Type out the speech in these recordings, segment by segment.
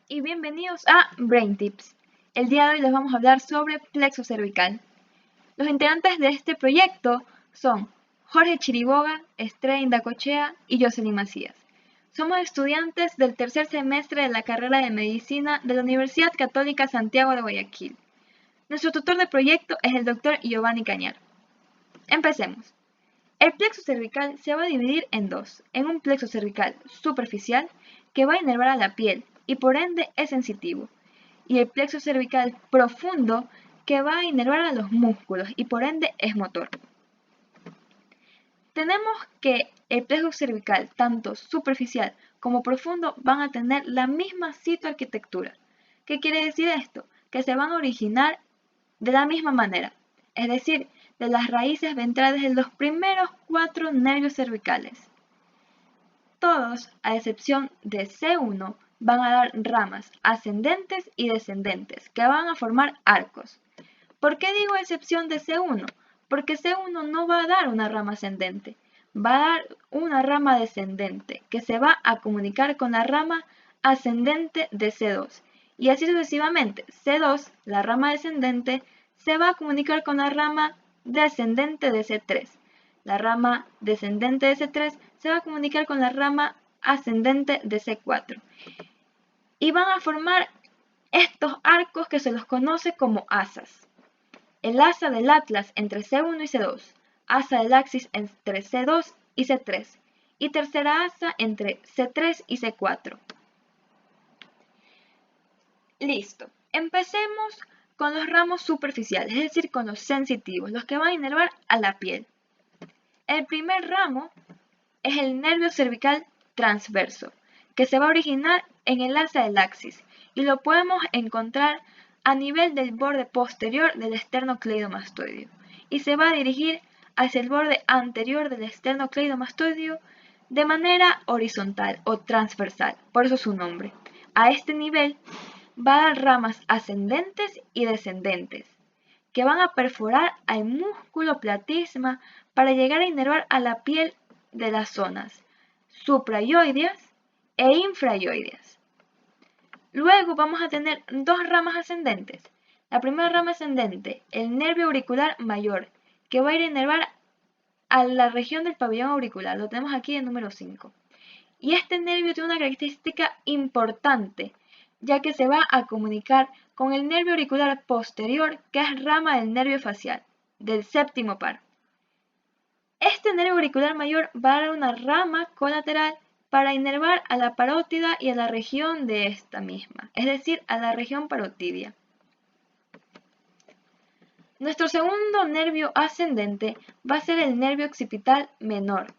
Y bienvenidos a Brain Tips. El día de hoy les vamos a hablar sobre plexo cervical. Los integrantes de este proyecto son Jorge Chiriboga, Estrella Indacochea y Jocelyn Macías. Somos estudiantes del tercer semestre de la carrera de Medicina de la Universidad Católica Santiago de Guayaquil. Nuestro tutor de proyecto es el Dr. Giovanni Cañar. Empecemos. El plexo cervical se va a dividir en dos, en un plexo cervical superficial que va a inervar a la piel y por ende es sensitivo, y el plexo cervical profundo que va a inervar a los músculos y por ende es motor. Tenemos que el plexo cervical, tanto superficial como profundo, van a tener la misma citoarquitectura. ¿Qué quiere decir esto? Que se van a originar de la misma manera, es decir, de las raíces ventrales de los primeros 4 nervios cervicales. Todos, a excepción de C1, van a dar ramas ascendentes y descendentes que van a formar arcos. ¿Por qué digo excepción de C1? Porque C1 no va a dar una rama ascendente, va a dar una rama descendente que se va a comunicar con la rama ascendente de C2. Y así sucesivamente, C2, la rama descendente, se va a comunicar con la rama descendente de C3. La rama descendente de C3 se va a comunicar con la rama ascendente de C4. Y van a formar estos arcos que se los conoce como asas. El asa del atlas entre C1 y C2, asa del axis entre C2 y C3, y tercera asa entre C3 y C4. Listo. Empecemos con los ramos superficiales, es decir, con los sensitivos, los que van a inervar a la piel. El primer ramo es el nervio cervical transverso, que se va a originar en el asa del axis y lo podemos encontrar a nivel del borde posterior del esternocleidomastoideo y se va a dirigir hacia el borde anterior del esternocleidomastoideo de manera horizontal o transversal, por eso su nombre. A este nivel va a dar ramas ascendentes y descendentes que van a perforar al músculo platisma para llegar a inervar a la piel de las zonas suprayoideas e infrayoideas. Luego vamos a tener dos ramas ascendentes. La primera rama ascendente, el nervio auricular mayor, que va a ir a inervar a la región del pabellón auricular. Lo tenemos aquí en número 5. Y este nervio tiene una característica importante, ya que se va a comunicar con el nervio auricular posterior, que es rama del nervio facial, del séptimo par. Este nervio auricular mayor va a dar una rama colateral para inervar a la parótida y a la región de esta misma, es decir, a la región parotidia. Nuestro segundo nervio ascendente va a ser el nervio occipital menor,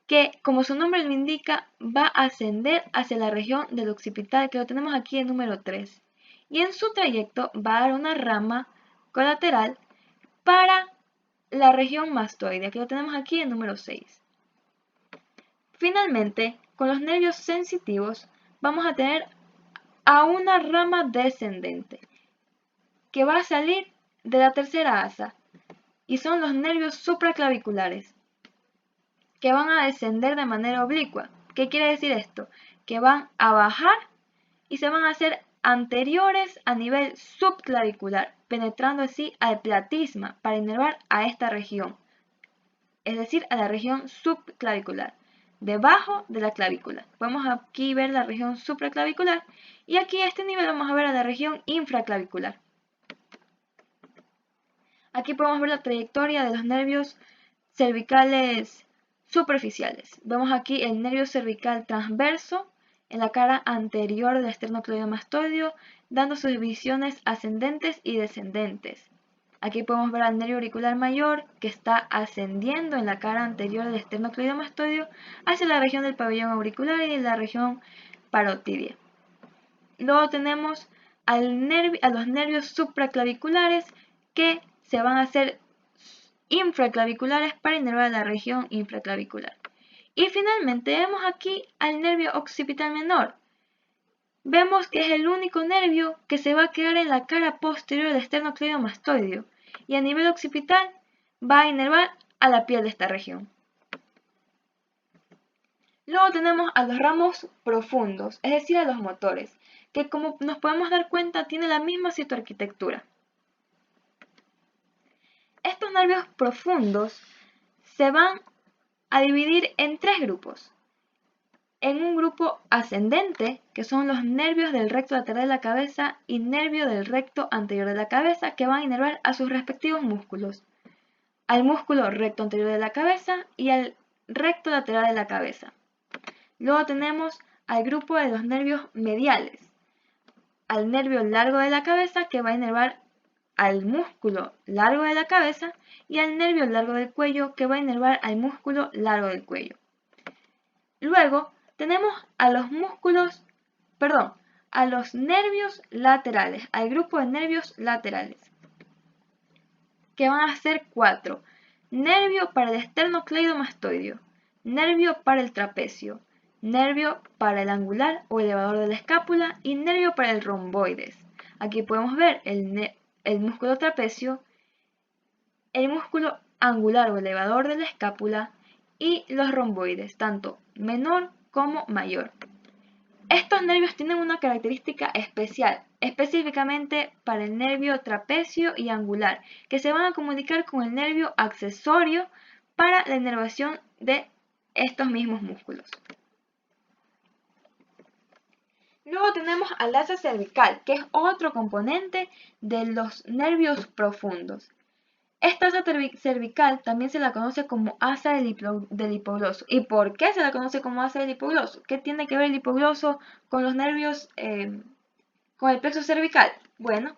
que, como su nombre lo indica, va a ascender hacia la región del occipital, que lo tenemos aquí en número 3. Y en su trayecto va a dar una rama colateral para la región mastoidea, que lo tenemos aquí en número 6. Finalmente, con los nervios sensitivos, vamos a tener a una rama descendente, que va a salir de la tercera asa, y son los nervios supraclaviculares, que van a descender de manera oblicua. ¿Qué quiere decir esto? Que van a bajar y se van a hacer anteriores a nivel subclavicular, penetrando así al platisma para inervar a esta región, es decir, a la región subclavicular, debajo de la clavícula. Podemos aquí ver la región supraclavicular y aquí a este nivel vamos a ver a la región infraclavicular. Aquí podemos ver la trayectoria de los nervios cervicales superficiales. Vemos aquí el nervio cervical transverso en la cara anterior del esternocleidomastoideo, dando sus divisiones ascendentes y descendentes. Aquí podemos ver al nervio auricular mayor que está ascendiendo en la cara anterior del esternocleidomastoideo hacia la región del pabellón auricular y la región parotidia. Luego tenemos a los nervios supraclaviculares que se van a hacer infraclaviculares para inervar la región infraclavicular. Y finalmente vemos aquí al nervio occipital menor. Vemos que es el único nervio que se va a quedar en la cara posterior del esternocleidomastoideo y a nivel occipital va a inervar a la piel de esta región. Luego tenemos a los ramos profundos, es decir, a los motores, que, como nos podemos dar cuenta, tiene la misma citoarquitectura. Estos nervios profundos se van a dividir en tres grupos. En un grupo ascendente, que son los nervios del recto lateral de la cabeza y nervio del recto anterior de la cabeza, que van a inervar a sus respectivos músculos, al músculo recto anterior de la cabeza y al recto lateral de la cabeza. Luego tenemos al grupo de los nervios mediales, al nervio largo de la cabeza, que va a inervar al músculo largo de la cabeza, y al nervio largo del cuello, que va a inervar al músculo largo del cuello. Luego tenemos a los nervios laterales, al grupo de nervios laterales, que van a ser 4. Nervio para el esternocleidomastoideo, nervio para el trapecio, nervio para el angular o elevador de la escápula y nervio para el romboides. Aquí podemos ver el músculo trapecio, el músculo angular o elevador de la escápula y los romboides, tanto menor como mayor. Estos nervios tienen una característica especial, específicamente para el nervio trapecio y angular, que se van a comunicar con el nervio accesorio para la inervación de estos mismos músculos. Luego tenemos al asa cervical, que es otro componente de los nervios profundos. Esta asa cervical también se la conoce como asa del hipogloso. ¿Y por qué se la conoce como asa del hipogloso? ¿Qué tiene que ver el hipogloso con los nervios, con el plexo cervical? Bueno,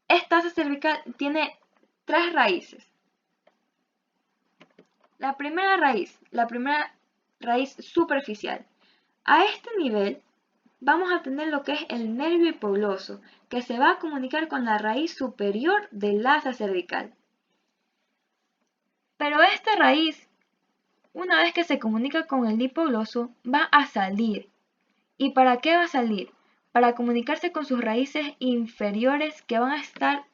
esta asa cervical tiene 3 raíces. La primera raíz superficial. A este nivel vamos a tener lo que es el nervio hipogloso, que se va a comunicar con la raíz superior del asa cervical. Pero esta raíz, una vez que se comunica con el hipogloso, va a salir. ¿Y para qué va a salir? Para comunicarse con sus raíces inferiores, que van a estar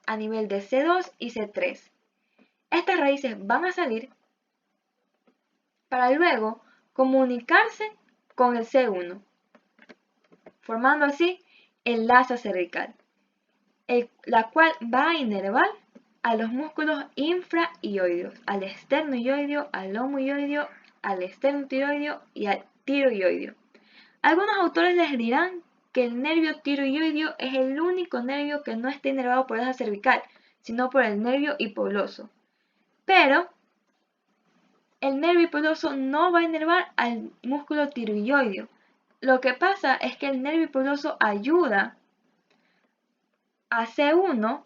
a nivel de C2 y C3. Estas raíces van a salir para luego comunicarse con el C1, formando así el asa cervical, la cual va a inervar a los músculos infrahioideos, al esternohioideo, al lomohioideo, al esternotiroideo y al tiroideo. Algunos autores les dirán que el nervio tiroideo es el único nervio que no está inervado por esa cervical, sino por el nervio hipogloso. Pero el nervio hipogloso no va a inervar al músculo tiroideo. Lo que pasa es que el nervio hipogloso ayuda a C1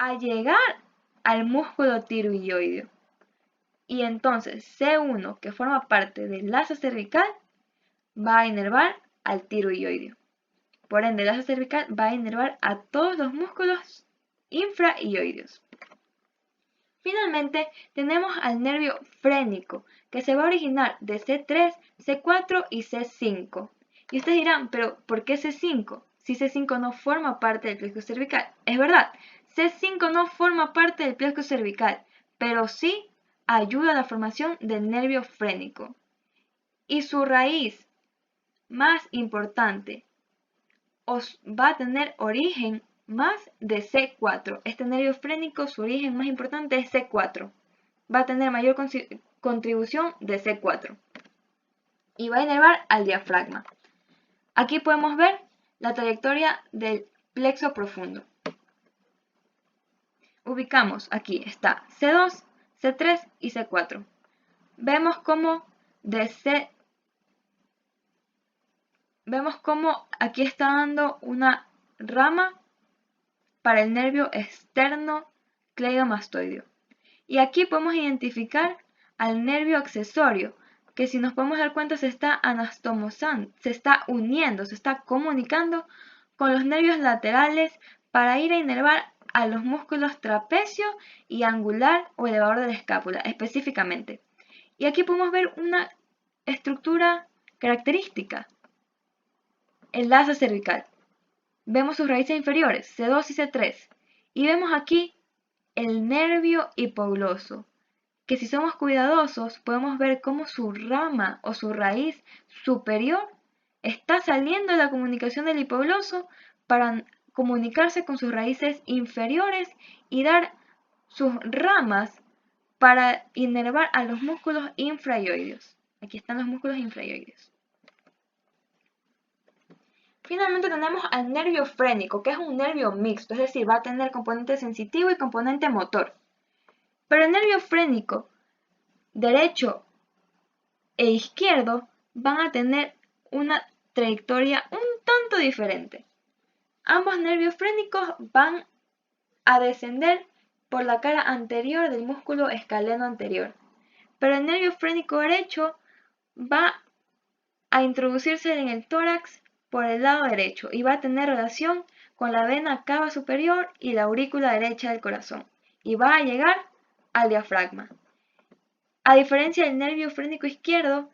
a llegar al músculo tiroideo. Y entonces C1, que forma parte del asa cervical, va a inervar al tiroideo. Por ende, el asa cervical va a inervar a todos los músculos infrahioideos. Finalmente, tenemos al nervio frénico, que se va a originar de C3, C4 y C5. Y ustedes dirán, pero ¿por qué C5? Si C5 no forma parte del plexo cervical. Es verdad, C5 no forma parte del plexo cervical, pero sí ayuda a la formación del nervio frénico. Y su raíz más importante va a tener origen más de C4. Este nervio frénico, su origen más importante es C4. Va a tener mayor contribución de C4. Y va a inervar al diafragma. Aquí podemos ver la trayectoria del plexo profundo. Ubicamos, aquí está C2, C3 y C4. Vemos cómo aquí está dando una rama para el nervio esternocleidomastoideo. Y aquí podemos identificar al nervio accesorio, que si nos podemos dar cuenta se está anastomosando, se está uniendo, se está comunicando con los nervios laterales para ir a inervar a los músculos trapecio y angular o elevador de la escápula específicamente. Y aquí podemos ver una estructura característica, el asa cervical. Vemos sus raíces inferiores, C2 y C3, y vemos aquí el nervio hipogloso, que si somos cuidadosos podemos ver cómo su rama o su raíz superior Está saliendo de la comunicación del hipogloso para comunicarse con sus raíces inferiores y dar sus ramas para inervar a los músculos infraoideos. Aquí están los músculos infraoideos. Finalmente tenemos al nervio frénico, que es un nervio mixto, es decir, va a tener componente sensitivo y componente motor. Pero el nervio frénico derecho e izquierdo van a tener una trayectoria un tanto diferente. Ambos nervios frénicos van a descender por la cara anterior del músculo escaleno anterior, pero el nervio frénico derecho va a introducirse en el tórax por el lado derecho y va a tener relación con la vena cava superior y la aurícula derecha del corazón y va a llegar al diafragma. A diferencia del nervio frénico izquierdo,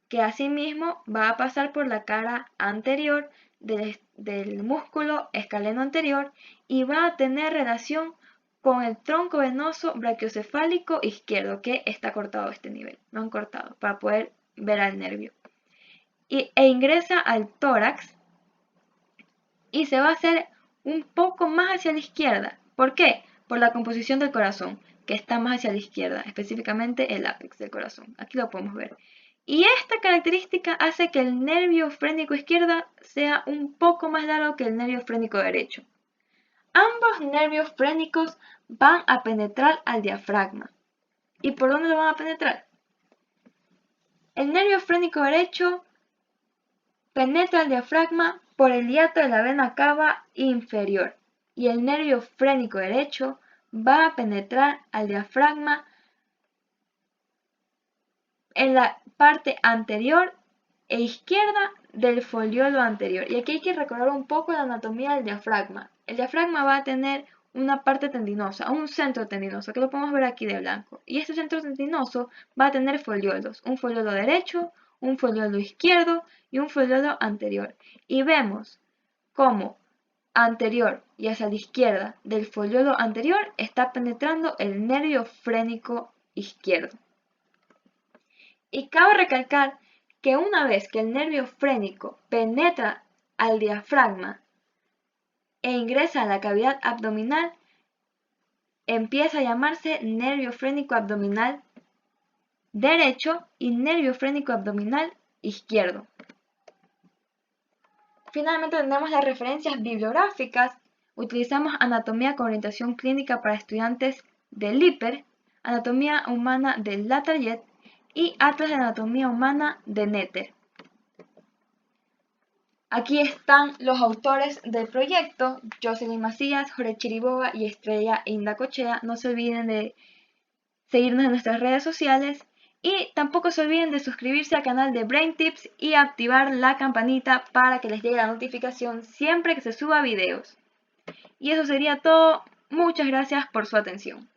que asimismo va a pasar por la cara anterior del músculo escaleno anterior y va a tener relación con el tronco venoso brachiocefálico izquierdo, que está cortado a este nivel, lo han cortado para poder ver al nervio. E ingresa al tórax y se va a hacer un poco más hacia la izquierda. ¿Por qué? Por la composición del corazón, que está más hacia la izquierda, específicamente el ápex del corazón. Aquí lo podemos ver. Y esta característica hace que el nervio frénico izquierdo sea un poco más largo que el nervio frénico derecho. Ambos nervios frénicos van a penetrar al diafragma. ¿Y por dónde lo van a penetrar? El nervio frénico derecho penetra el diafragma por el hiato de la vena cava inferior y el nervio frénico derecho va a penetrar al diafragma en la parte anterior e izquierda del foliolo anterior. Y aquí hay que recordar un poco la anatomía del diafragma. El diafragma va a tener una parte tendinosa, un centro tendinoso, que lo podemos ver aquí de blanco. Y este centro tendinoso va a tener foliolos, un foliolo derecho, un foliolo izquierdo y un foliolo anterior. Y vemos cómo anterior y hacia la izquierda del foliolo anterior está penetrando el nervio frénico izquierdo. Y cabe recalcar que una vez que el nervio frénico penetra al diafragma e ingresa a la cavidad abdominal, empieza a llamarse nervio frénico abdominal derecho y nervio frénico abdominal izquierdo. Finalmente tenemos las referencias bibliográficas. Utilizamos Anatomía con orientación clínica para estudiantes del IPER, Anatomía humana del Latarjet y Atlas de Anatomía Humana de Netter. Aquí están los autores del proyecto, Jocelyn Macías, Jorge Chiriboga y Estrella Indacochea. No se olviden de seguirnos en nuestras redes sociales y tampoco se olviden de suscribirse al canal de Brain Tips y activar la campanita para que les llegue la notificación siempre que se suba videos. Y eso sería todo. Muchas gracias por su atención.